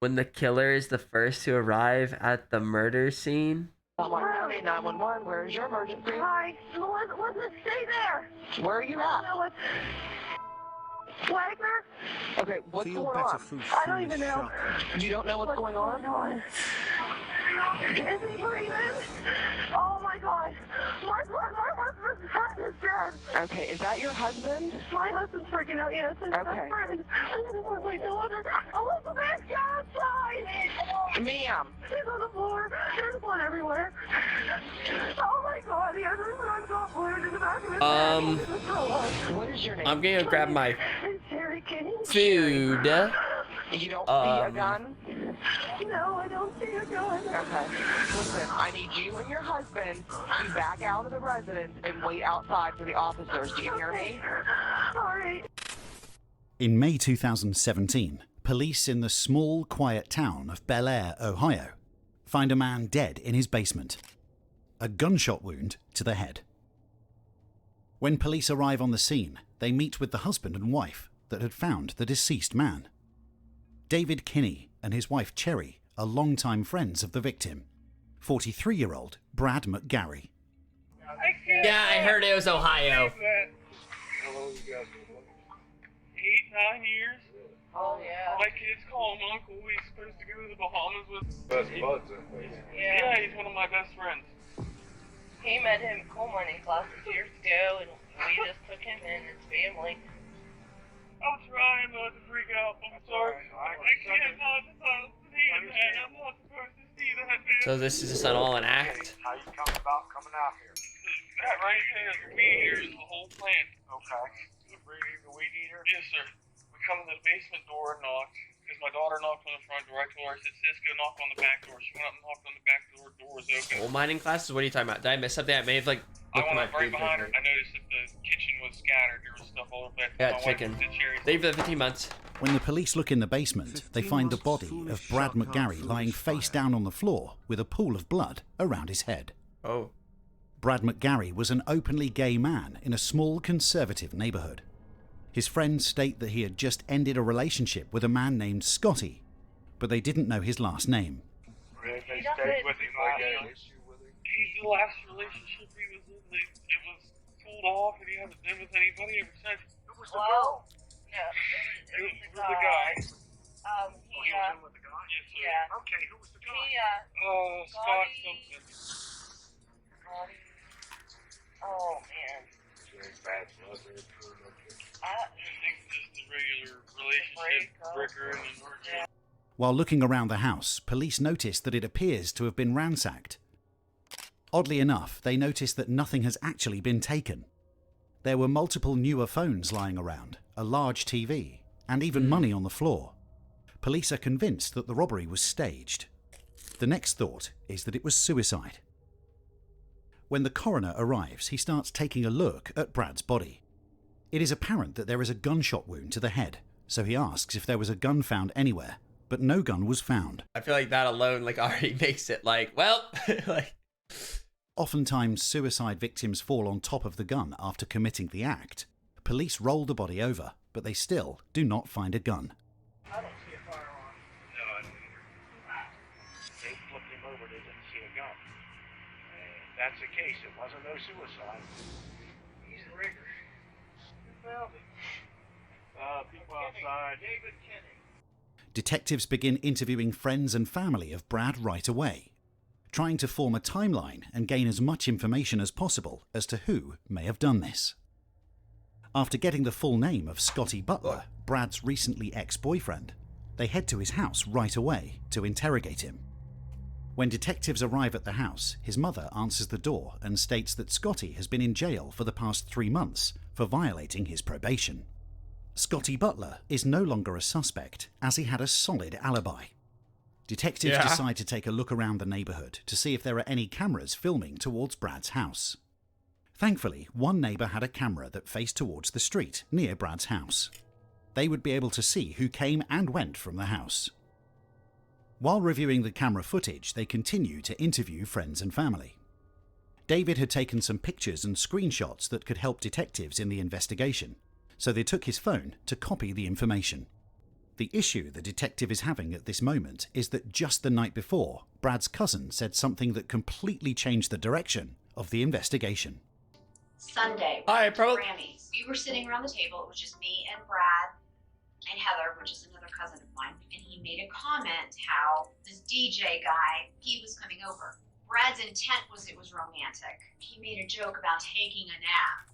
when the killer is the first to arrive at the murder scene. 911, where is your emergency? Hi, let's stay there. Where are you at? Wagner? Okay, what's Feel going better, on? I don't even know. You don't know what's going on? Is he breathing? Oh my god. My husband's head is dead. Okay, is that your husband? My husband's freaking out, yes. And Okay. my friend. My daughter. Elizabeth, get outside! Ma'am. She's on the floor. There's blood everywhere. Oh my god, he has his arms all blurred in the back of his head. What is your name? I'm gonna grab my It's Terry Kenny. food. You don't see a gun? No, I don't see a gun. Okay. Listen, I need you and your husband to back out of the residence and wait outside for the officers. Do you hear me? Alright. In May 2017, police in the small, quiet town of Bel Air, Ohio, find a man dead in his basement. A gunshot wound to the head. When police arrive on the scene, they meet with the husband and wife that had found the deceased man. David Kinney and his wife Cherry are longtime friends of the victim, 43-year-old Brad McGarry. Yeah, I heard it was Ohio. How long you guys been looking? 8, 9 years. Oh, yeah. My kids call him Uncle. He's supposed to go to the Bahamas with. Best buds, I think. Yeah, he's one of my best friends. He met him in coal mining classes years ago, and we just took him in his family. I'm trying not to freak out. I'm sorry. I can't not see that. I'm not supposed to see that. So this is just all an act. How you come about coming out here? That right there, the weed eater is the whole plant. Okay. The weed eater? Yes, sir. We come to the basement door and knocked. Because my daughter knocked on the front door. I told her, I said, Cisco, knock on the back door. She went up and knocked on the back door. Door was open. Coal mining classes? What are you talking about? Did I miss something? I may have I looked went at up my right food behind her. quicker. I noticed that the kitchen was scattered. There was stuff all over the place. Yeah, My wife chicken. looked at Cherry. Thank you for the 15 months. When the police look in the basement, they find the body of Brad McGarry lying face down on the floor with a pool of blood around his head. Oh. Brad McGarry was an openly gay man in a small conservative neighborhood. His friends state that he had just ended a relationship with a man named Scotty, but they didn't know his last name. They stayed with him like that. He's the last relationship he was in. It was pulled off, and he hasn't been with anybody ever since. Who was the girl? No, it was Who was the guy? he, Oh, he was in with the guy? Yes, sir. yeah, Okay, who was the guy? Scott something. oh, man. Bad blood there, too, okay. I think just the regular relationship breaker and then While looking around the house, police notice that it appears to have been ransacked. Oddly enough, they notice that nothing has actually been taken. There were multiple newer phones lying around, a large TV, and even money on the floor. Police are convinced that the robbery was staged. The next thought is that it was suicide. When the coroner arrives, he starts taking a look at Brad's body. It is apparent that there is a gunshot wound to the head, so he asks if there was a gun found anywhere, but no gun was found. I feel like that alone already makes it well, Oftentimes, suicide victims fall on top of the gun after committing the act. Police roll the body over, but they still do not find a gun. I don't see a firearm. No, I didn't either. They flipped him over, they didn't see a gun. And that's the case, it wasn't no suicide. He's a rigger. Who found him? People outside. David Kinney. Detectives begin interviewing friends and family of Brad right away, trying to form a timeline and gain as much information as possible as to who may have done this. After getting the full name of Scotty Butler, Brad's recently ex-boyfriend, they head to his house right away to interrogate him. When detectives arrive at the house, his mother answers the door and states that Scotty has been in jail for the past 3 months for violating his probation. Scotty Butler is no longer a suspect, as he had a solid alibi. Detectives decide to take a look around the neighborhood to see if there are any cameras filming towards Brad's house. Thankfully, one neighbor had a camera that faced towards the street near Brad's house. They would be able to see who came and went from the house. While reviewing the camera footage, they continue to interview friends and family. David had taken some pictures and screenshots that could help detectives in the investigation, so they took his phone to copy the information. The issue the detective is having at this moment is that just the night before, Brad's cousin said something that completely changed the direction of the investigation. Sunday, Grammys. We were sitting around the table. It was just me and Brad and Heather, which is another cousin of mine. And he made a comment how this DJ guy, he was coming over. Brad's intent was it was romantic. He made a joke about taking a nap.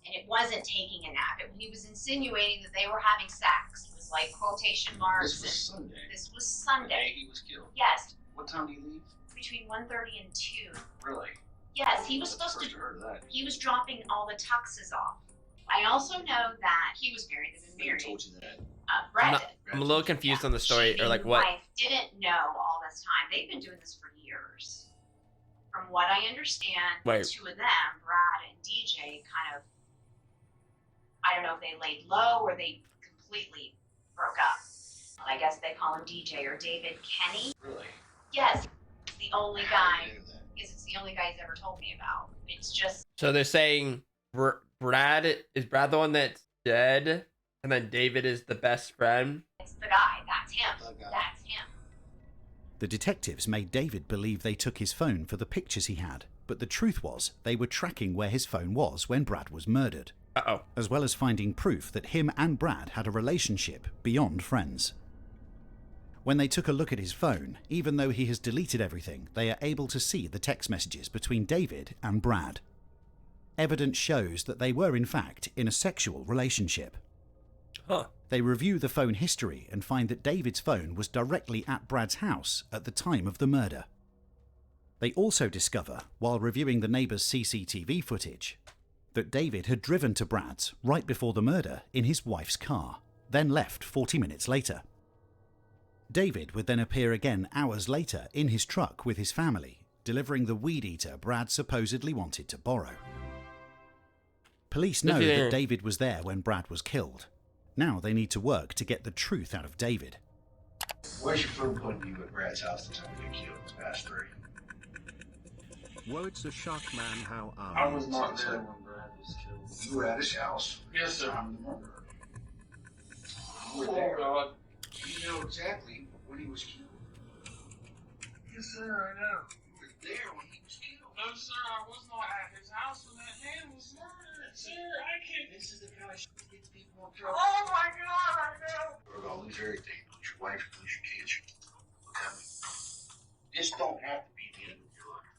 And it wasn't taking a nap. He was insinuating that they were having sex. It was like quotation marks. This was Sunday. This was Sunday. The day he was killed. Yes. What time did he leave? Between 1:30 and 2. Really? Yes, he was supposed to. Heard of that. He was dropping all the tuxes off. I also know that he was married. They've been married. Who told you that? Brad did. I'm a little confused on the story, or like what? His wife didn't know all this time. They've been doing this for years. From what I understand, the two of them, Brad and DJ, kind of, I don't know if they laid low or they completely broke up. I guess they call him DJ or David Kenny. Really? Yes, it's the only guy. Yes, it's the only guy he's ever told me about. It's just. So they're saying Brad is Brad the one that's dead, and then David is the best friend. It's the guy. That's him. That's him. The detectives made David believe they took his phone for the pictures he had, but the truth was they were tracking where his phone was when Brad was murdered. As well as finding proof that him and Brad had a relationship beyond friends. When they took a look at his phone, even though he has deleted everything, they are able to see the text messages between David and Brad. Evidence shows that they were in fact in a sexual relationship. They review the phone history and find that David's phone was directly at Brad's house at the time of the murder. They also discover, while reviewing the neighbour's CCTV footage, that David had driven to Brad's right before the murder in his wife's car, then left 40 minutes later. David would then appear again hours later in his truck with his family, delivering the weed eater Brad supposedly wanted to borrow. Police know that David was there when Brad was killed. Now they need to work to get the truth out of David. Where's your phone putting you at Brad's house the time you got killed? It's past 3. Whoa, it's a shock, man. How are I was not there when Brad was killed. You were at his house. Yes, sir. I'm the murderer. You were Oh, there. God. You know exactly when he was killed. Yes, sir, I know. You were there when he was killed. No, sir, I was not at his house when that man was murdered. Sir, I can't. This is the kind of shit that gets people in trouble. Oh, my God, I know. We're gonna lose everything. Lose your wife, lose your kids. Look at me. This don't have to be the end of your life.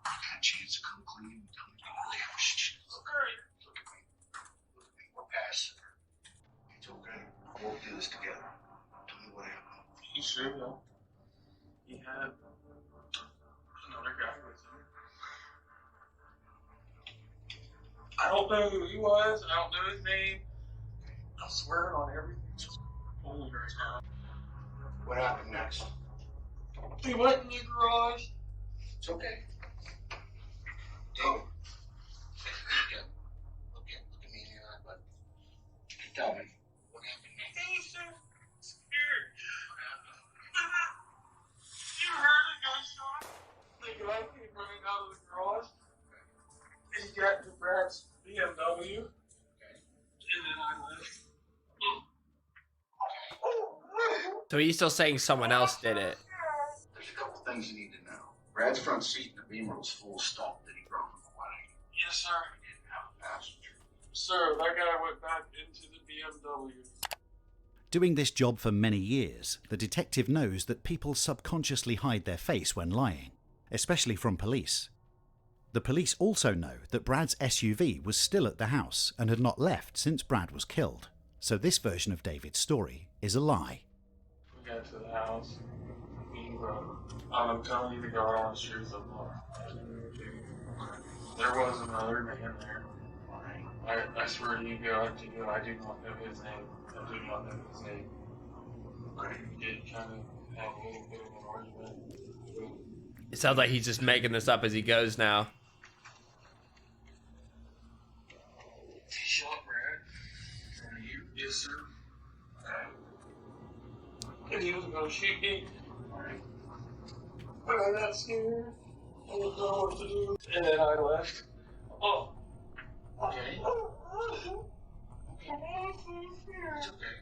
Got a chance to come clean. Tell me all the other shit. Look at me. Look at me. Look at me. We're past it. It's okay. We'll do this together. Tell me what happened. He sure will. He had another guy with him. I don't know who he was. I don't know his name. I swear on everything. Just holy right now. What happened next? He went in the garage. It's okay. David. Look at me in the eye, bud. Tell me. What happened next? He was so scared. You heard a gunshot? The guy came running out of the garage. And he got to Brad's BMW. Okay. And then I left. So he's still saying someone else did it. There's a couple things you need to know. Brad's front seat in the Beamer was full of stuff that he brought from Hawaii. Yes, sir. He didn't have a passenger. Sir, that guy went back into the BMW. Doing this job for many years, the detective knows that people subconsciously hide their face when lying, especially from police. The police also know that Brad's SUV was still at the house and had not left since Brad was killed, so this version of David's story is a lie. We got to the house. I'm telling you to go on the streets of Lamar. There was another man there. I swear to you, God, I do not know his name. I do not know his name. We did kind of have a little bit of an argument. It sounds like he's just making this up as he goes now. He shot Brad. And you? Yes, sir. And he was going to shoot me. But I got scared. I didn't know what to do. And then I left. Oh. Okay. It's okay.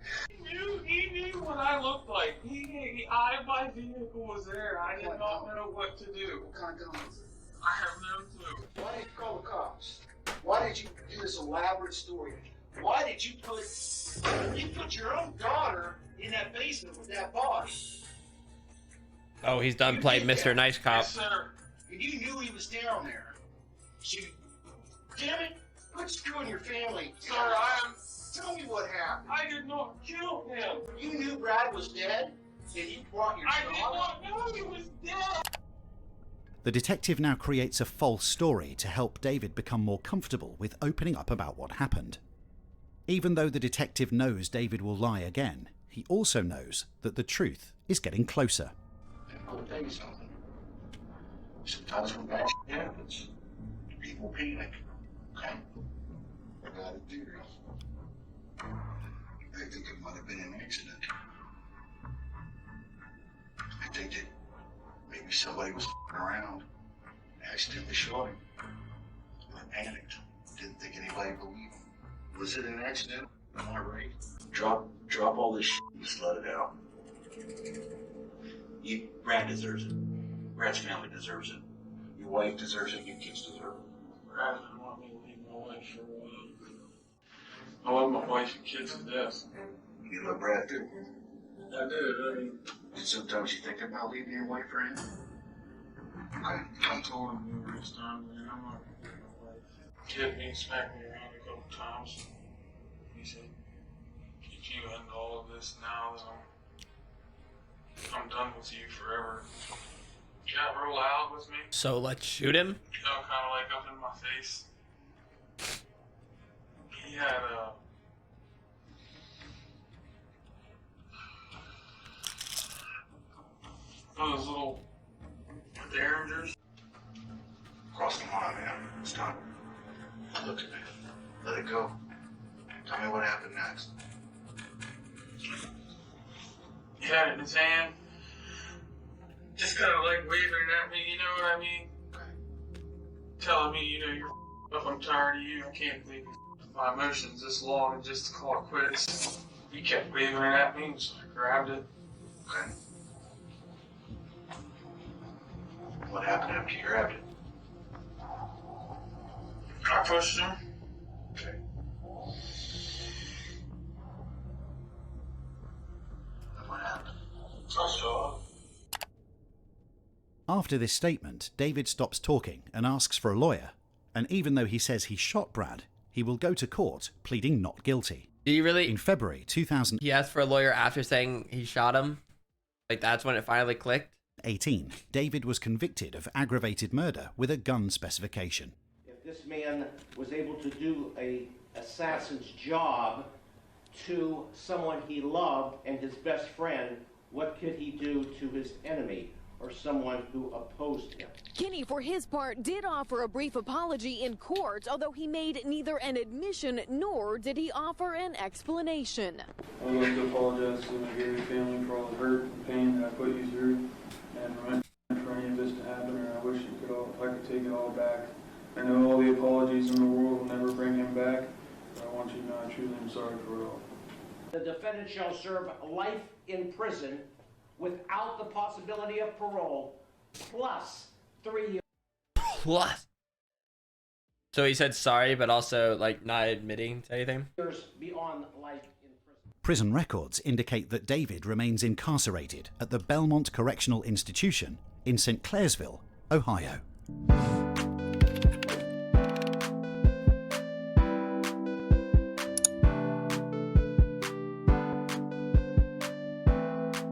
He knew what I looked like. He eyed my vehicle was there. I did not know what to do. What kind of gun was it? I have no clue. Why did you call the cops? Why did you do this elaborate story? Why did you put your own daughter in that basement with that body? Oh, he's done playing Mr. Nice Cop. Yes, sir. And you knew he was down there. So damn it, quit screwing your family. Sir, Tell me what happened. I did not kill him. You knew Brad was dead, and you brought your I did daughter. not know he was dead. The detective now creates a false story to help David become more comfortable with opening up about what happened. Even though the detective knows David will lie again, he also knows that the truth is getting closer. I'll tell you something. Sometimes when bad shit happens, people panic. Okay? I got a theory. I think it might have been an accident. I think that maybe somebody was around, accidentally shot him. I panicked. Didn't think anybody believed him. Was it an accident? Am I right? Drop all this shit and just let it out. Brad deserves it. Brad's family deserves it. Your wife deserves it. Your kids deserve it. Brad didn't want me to leave my wife for a while. I love my wife and kids to death. You love Brad too? I did. I mean, Sometimes you think about leaving your wife for him? Okay. I told him numerous times, man, I'm not gonna leave my wife. Hit me, smacked me around a couple times. He said, if you end all of this now, then I'm done with you forever. He got real loud with me. So let's shoot him? You know, kind of like up in my face. He had those little derringers. Cross the line, man. Stop. Look at me. Let it go. Tell me what happened next. He had it in his hand. Just kind of like waving at me, you know what I mean? Telling me, you know, you're up, I'm tired of you, I can't believe you my emotions this long and just to call it quits. He kept waving it at me, so I grabbed it. Okay. What happened after you grabbed it? I pushed him. Okay. And what happened? I saw it. After this statement, David stops talking and asks for a lawyer, and even though he says he shot Brad, he will go to court pleading not guilty. Did he really? In February 2018, He asked for a lawyer after saying he shot him? Like, that's when it finally clicked? David was convicted of aggravated murder with a gun specification. If this man was able to do an assassin's job to someone he loved and his best friend, what could he do to his enemy or someone who opposed him? Kinney, for his part, did offer a brief apology in court, although he made neither an admission nor did he offer an explanation. I would like to apologize to the Gary family for all the hurt and pain that I put you through, and for any of this to happen, and I wish I could take it all back. I know all the apologies in the world will never bring him back, but I want you to know I truly am sorry for it all. The defendant shall serve life in prison without the possibility of parole, plus 3 years. Plus. So he said sorry, but also, like, not admitting to anything? Beyond life in prison. Prison records indicate that David remains incarcerated at the Belmont Correctional Institution in St. Clairsville, Ohio.